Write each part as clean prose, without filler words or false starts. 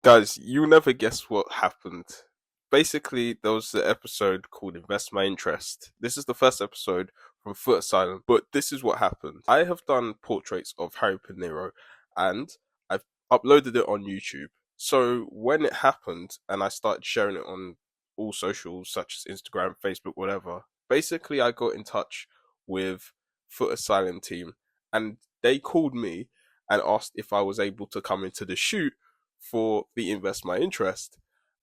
Guys, you'll never guess what happened. Basically, there was an episode called Invest My Interest. This is the first episode from Foot Asylum, but this is what happened. I have done portraits of Harry Pinero and I've uploaded it on YouTube. So when it happened and I started sharing it on all socials such as Instagram, Facebook, whatever, basically I got in touch with Foot Asylum team and they called me and asked if I was able to come into the shoot for the Invest My Interest.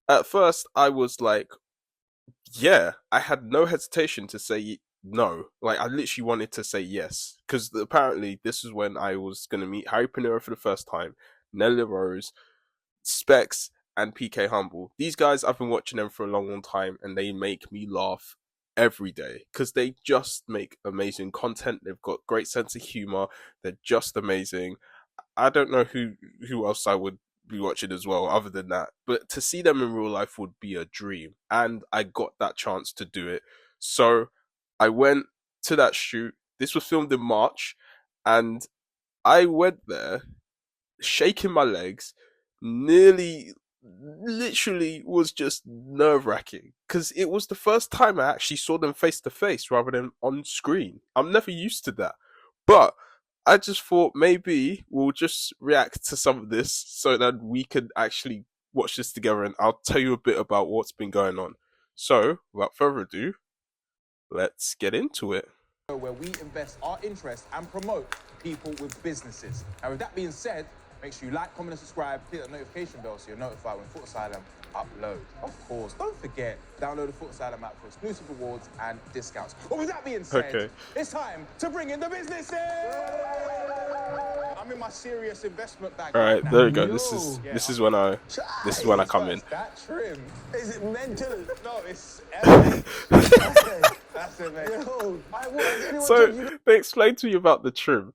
At first, I was like, yeah, I had no hesitation to say no. Like, I literally wanted to say yes. Because apparently, this is when I was going to meet Harry Pinero for the first time, Nelly Rose, Specs, and PK Humble. These guys, I've been watching them for a long, long time, and they make me laugh every day because they just make amazing content. They've got great sense of humor. They're just amazing. I don't know who else I would be watching as well other than that. But to see them in real life would be a dream. And I got that chance to do it. So I went to that shoot. This was filmed in March and I went there shaking my legs, nearly literally was just nerve wracking because it was the first time I actually saw them face to face rather than on screen. I'm never used to that. But I just thought maybe we'll just react to some of this so that we could actually watch this together and I'll tell you a bit about what's been going on. So, without further ado, let's get into it. Where we invest our interest and promote people with businesses. And with that being said, make sure you like, comment, and subscribe. Hit that notification bell so you're notified when Foot Asylum upload. Of course, don't forget, download the Foot Asylum app for exclusive rewards and discounts. But with that being said, It's time to bring in the businesses. I'm in my serious investment bag. All right, there we go. This is when I come in. That trim, is it mental? No, it's that's it, man. So they explained to me about the trim,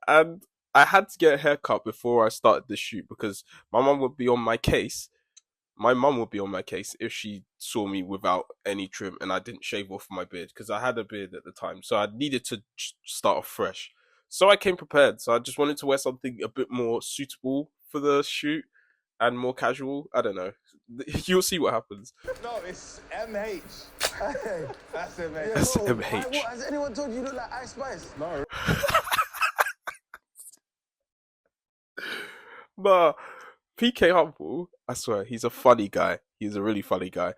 and I had to get a haircut before I started the shoot because my mum would be on my case. My mum would be on my case if she saw me without any trim and I didn't shave off my beard because I had a beard at the time, so I needed to start off fresh. So I came prepared. So I just wanted to wear something a bit more suitable for the shoot and more casual. I don't know. You'll see what happens. No, it's MH. That's it, man. That's MH. Has anyone told you look like Ice Spice? No. But PK Humble, I swear, he's a funny guy. He's a really funny guy.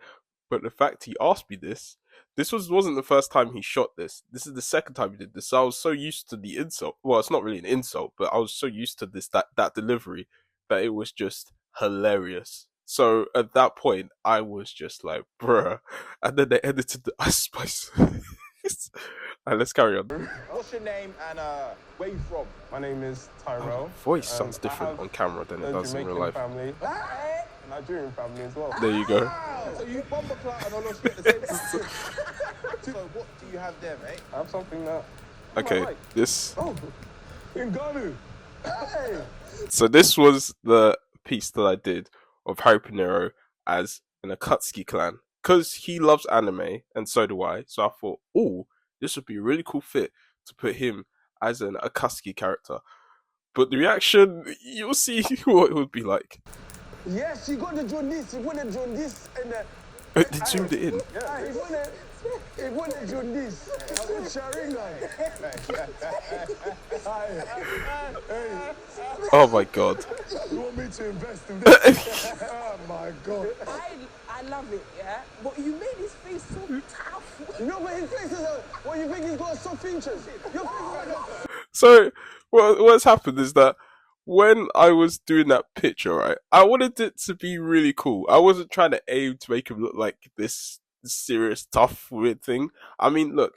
But the fact he asked me this wasn't the first time he shot this. This is the second time he did this. So I was so used to the insult. Well, it's not really an insult, but I was so used to that delivery that it was just hilarious. So at that point, I was just like, bruh. And then they edited the Ice Spice. Alright, let's carry on. What's your name and where you from? My name is Tyrell. Voice sounds different on camera than it does in real life. Family, Nigerian family as well. There you go. So you bumper clout and all those shit at the same time. So what do you have there, mate? I have something that. Okay, this. Oh, in Ghana. Hey. So this was the piece that I did of Harry Pinero as an Akatsuki clan. Because he loves anime, and so do I. So I thought, oh, this would be a really cool fit to put him as an Akatsuki character. But the reaction, you'll see what it would be like. Yes, she got the jaundice. He wanted jaundice and They zoomed it in. yeah, he wanted jaundice. I was sharing Oh my god. You want me to invest in this? Oh my god. I love it, yeah? But you made his face so tough. No, but his face is what you think he's got soft features. Your face is So what's happened is that when I was doing that picture, right, I wanted it to be really cool. I wasn't trying to aim to make him look like this serious, tough, weird thing. I mean, look,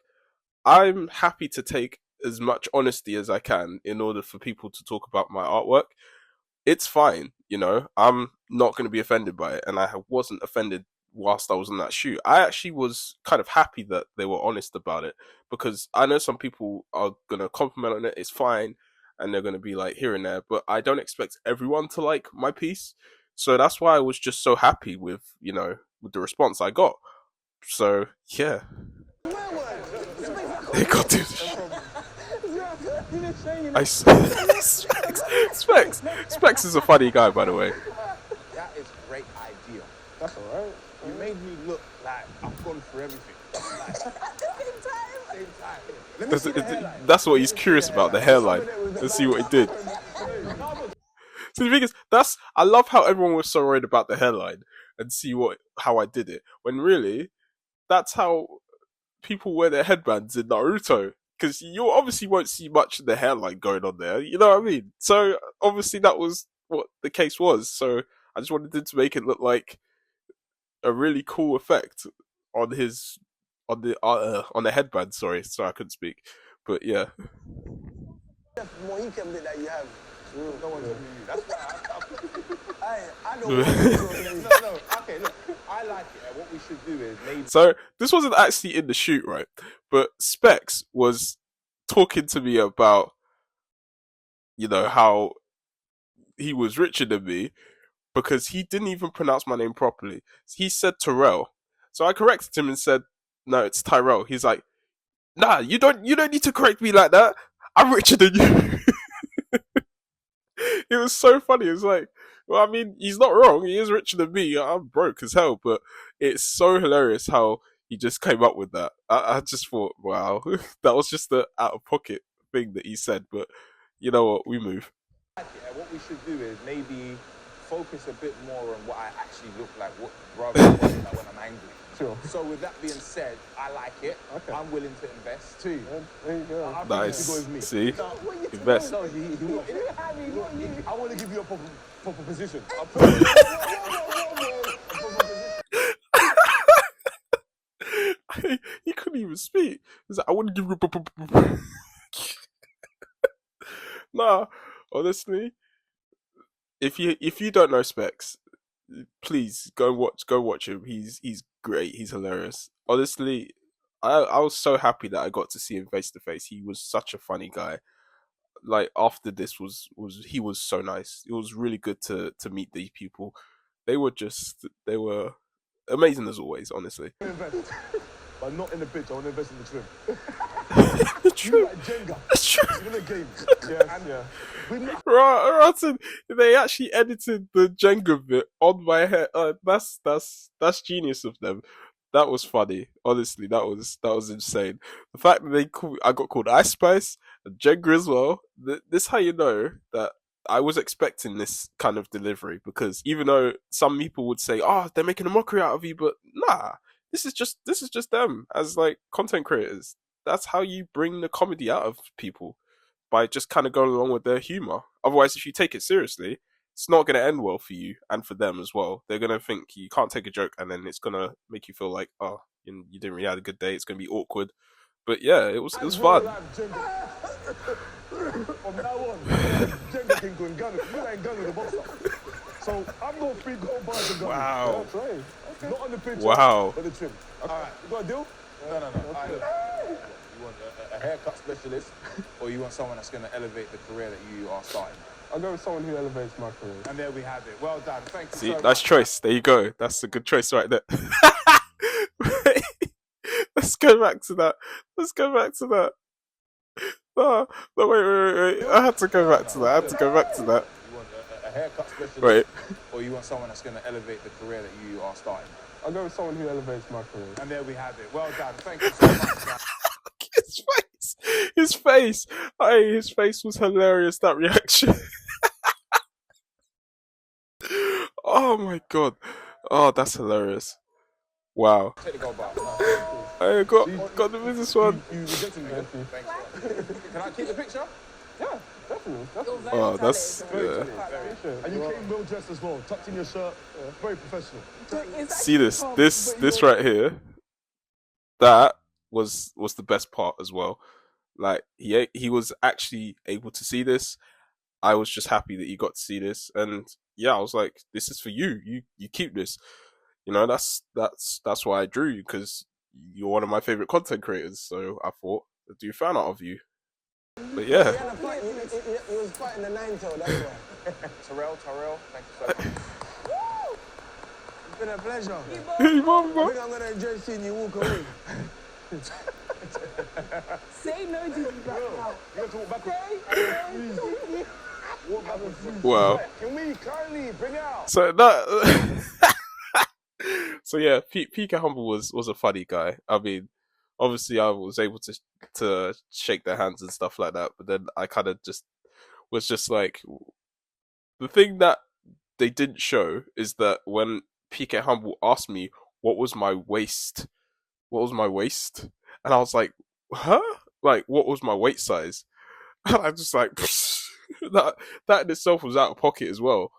I'm happy to take as much honesty as I can in order for people to talk about my artwork. It's fine, you know, I'm not going to be offended by it, and I wasn't offended whilst I was on that shoot. I actually was kind of happy that they were honest about it because I know some people are going to compliment on it, it's fine, and they're going to be like here and there, but I don't expect everyone to like my piece. So that's why I was just so happy with, you know, with the response I got. So, yeah. They got to Specs is a funny guy, by the way. is a great idea. That's alright. You made me look like I've gone through everything. Like, At the same time. same time. Let me see the hairline. That's what he's curious about, the hairline. Let's see what he did. So the thing is, I love how everyone was so worried about the hairline and see how I did it. When really, that's how people wear their headbands in Naruto. Because you obviously won't see much of the hairline going on there. You know what I mean? So obviously that was what the case was. So I just wanted to make it look like a really cool effect on the headband. Sorry, I couldn't speak. But yeah. Mohican bit that you have. No one told me you. That's why I know. no. Okay, look. I like it. And what we should do is maybe. So this wasn't actually in the shoot, right? But Specs was talking to me about, how he was richer than me because he didn't even pronounce my name properly. He said Terrell. So I corrected him and said, no, it's Tyrell. He's like, nah, you don't need to correct me like that. I'm richer than you. It was so funny. It's like, well, I mean, he's not wrong. He is richer than me. I'm broke as hell, but it's so hilarious how he just came up with that. I just thought, wow, that was just the out of pocket thing that he said. But you know what? We move. And what we should do is maybe focus a bit more on what I actually look like, rather than what I look like when I'm angry. Sure. So with that being said, I like it. Okay. I'm willing to invest too. There you go. I think Nice. you should go with me. See? No, Invest. No, I want to give you a proper position. A proper position. He couldn't even speak. He's like, I wouldn't give you. Nah, honestly, if you don't know Specs, please go watch him. He's great. He's hilarious. Honestly, I was so happy that I got to see him face to face. He was such a funny guy. Like after this he was so nice. It was really good to meet these people. They were amazing as always. Honestly. Invest. But not in the pitch. I want to invest in the trim. True. Like Jenga. That's true. Even a game. Yes, yeah. Rotten. They actually edited the Jenga bit on my head. That's genius of them. That was funny. Honestly, that was insane. The fact that I got called Ice Spice and Jenga as well. This how you know that I was expecting this kind of delivery, because even though some people would say, "Oh, they're making a mockery out of you," but nah, this is just them as like content creators. That's how you bring the comedy out of people, by just kind of going along with their humor. Otherwise, if you take it seriously, it's not going to end well for you and for them as well. They're going to think you can't take a joke, and then it's going to make you feel like, oh, you didn't really have a good day. It's going to be awkward. But yeah, it was fun. From now on, Jenga can go and gun it. You ain't gun with the boxer. So I'm going to free gold bars and gun. Wow. That's right. Okay. Not on the pitch. Wow. But the trim. Okay. All right. You got a deal? No. Look, you want a haircut specialist, or you want someone that's going to elevate the career that you are starting? I'll go with someone who elevates my career. And there we have it. Well done. Thank you. See, so nice much. choice. There you go. That's a good choice right there. Let's go back to that. No, wait. I had to go back to that. You want a haircut specialist, Wait. or you want someone that's going to elevate the career that you are starting? I'll go with someone who elevates my career. And there we have it. Well done. Thank you so much. His face. Hey, his face was hilarious. That reaction. Oh my god. Oh, that's hilarious. Wow. Take the gold bar. I got the business one. You rejected me. Thanks. Can I keep the picture? Yeah, definitely. Oh, that's And you came well dressed as well, tucked in your shirt, very professional. see this right here. That was the best part as well. Like he was actually able to see this. I was just happy that you got to see this, and yeah, I was like, this is for you. You keep this. That's why I drew you, because you're one of my favorite content creators. So I thought I'd do a fan art of you. But yeah. He was fighting the nine tail, that's why. Terrell, thank you so much. It's been a pleasure. Hey, mom, I bro. think I'm going to enjoy seeing you walk away. Say no to me right now. You have to walk back. Say no to me. What happened? Wow. Can we kindly bring out? So that. So yeah, PK Humble was a funny guy. I mean, obviously I was able to shake their hands and stuff like that, but then I kind of just was just like, the thing that they didn't show is that when PK Humble asked me what was my waist, and I was like, huh? Like, what was my weight size? And I just like, that that in itself was out of pocket as well.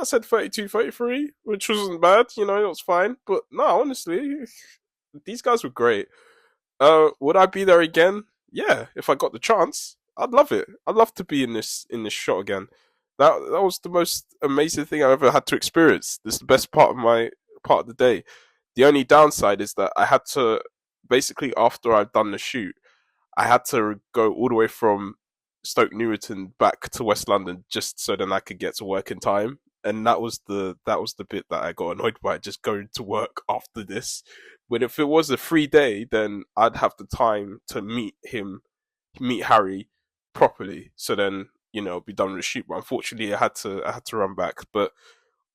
I said 32, 33, which wasn't bad, it was fine. But no, honestly, these guys were great. Would I be there again? Yeah, if I got the chance, I'd love it. I'd love to be in this shot again. That was the most amazing thing I ever had to experience. This is the best part of the day. The only downside is that I had to, basically, after I'd done the shoot, I had to go all the way from Stoke Newington back to West London just so then I could get to work in time. And that was the bit that I got annoyed by, just going to work after this. When if it was a free day, then I'd have the time to meet Harry properly. So then, be done with the shoot. But unfortunately, I had to run back. But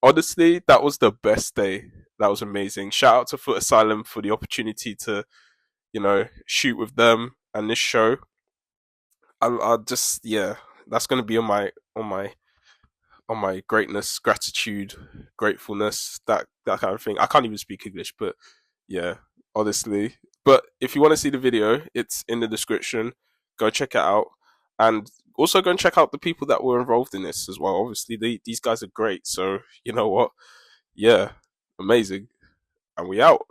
honestly, that was the best day. That was amazing. Shout out to Foot Asylum for the opportunity to, shoot with them and this show. I just, yeah, that's gonna be on my greatness, gratitude, gratefulness, that kind of thing. I can't even speak English, but yeah, honestly. But if you want to see the video, it's in the description. Go check it out, and also go and check out the people that were involved in this as well. Obviously, these guys are great. So you know what? Yeah, amazing. And we out.